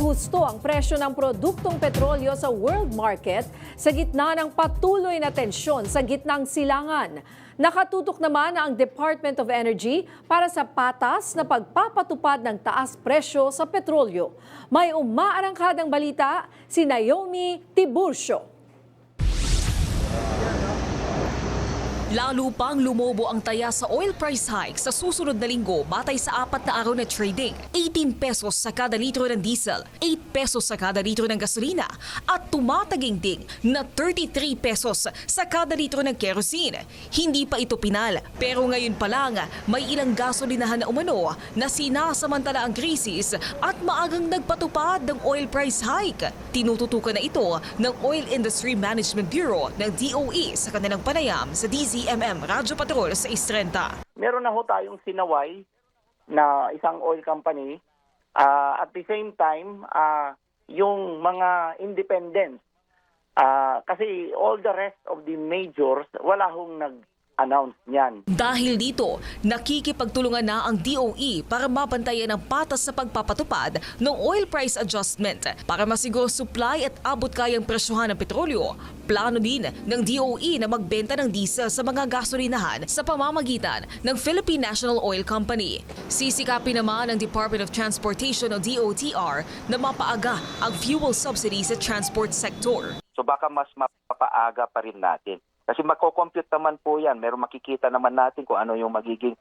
husto ang presyo ng produktong petrolyo sa world market sa gitna ng patuloy na tensyon sa gitnang silangan. Nakatutok naman ang Department of Energy para sa patas na pagpapatupad ng taas presyo sa petrolyo. May umaarangkadang balita si Naomi Tiburcio. Lalo pang lumobo ang taya sa oil price hike sa susunod na linggo batay sa 4 na araw na trading. 18 pesos sa kada litro ng diesel, 8 pesos sa kada litro ng gasolina at tumatagingding na 33 pesos sa kada litro ng kerosene. Hindi pa ito pinal pero ngayon pa lang may ilang gasolinahan na umano na sinasamantala ang krisis at maagang nagpatupad ng oil price hike. Tinututukan na ito ng Oil Industry Management Bureau ng DOE sa kanilang panayam sa DZMM Radyo Patrol sa 630. Meron na ho tayong sinaway na isang oil company. At the same time, yung mga independents. Kasi all the rest of the majors, wala hong nag-announce niyan. Dahil dito, nakikipagtulungan na ang DOE para mabantayan ang patas sa pagpapatupad ng oil price adjustment para masiguro supply at abot kayang presyohan ng petrolyo. Plano din ng DOE na magbenta ng diesel sa mga gasolinahan sa pamamagitan ng Philippine National Oil Company. Sisikapin naman ng Department of Transportation o DOTR na mapaaga ang fuel subsidy sa transport sector. So baka mas mapapaaga pa rin natin. Kasi magko-compute naman po yan. Meron makikita naman natin kung ano yung magiging,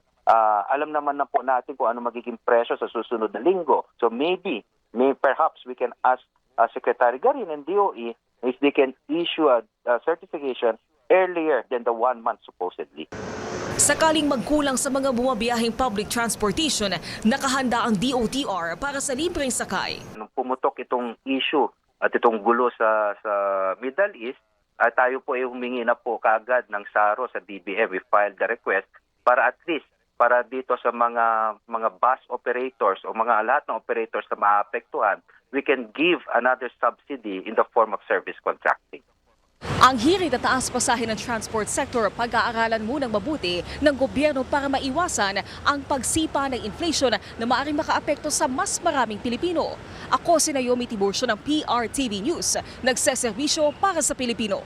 alam naman na po natin kung ano magiging presyo sa susunod na linggo. So perhaps we can ask Secretary Garin and DOE if they can issue a certification earlier than the 1 month supposedly. Sakaling magkulang sa mga bumabiyaheng public transportation, nakahanda ang DOTR para sa libreng sakay. Nung pumutok itong issue at itong gulo sa Middle East, tayo po ay humingi na po kaagad ng SARO sa DBM. We filed the request para at least para dito sa mga bus operators o mga lahat ng operators na maapektuhan, we can give another subsidy in the form of service contracting. Ang hirit at taas pasahe ng transport sector pag-aaralan munang mabuti ng gobyerno para maiwasan ang pagsipa ng inflation na maaaring makaapekto sa mas maraming Pilipino. Ako si Naomi Tiburcio ng PRTV News, nagseserbisyo para sa Pilipino.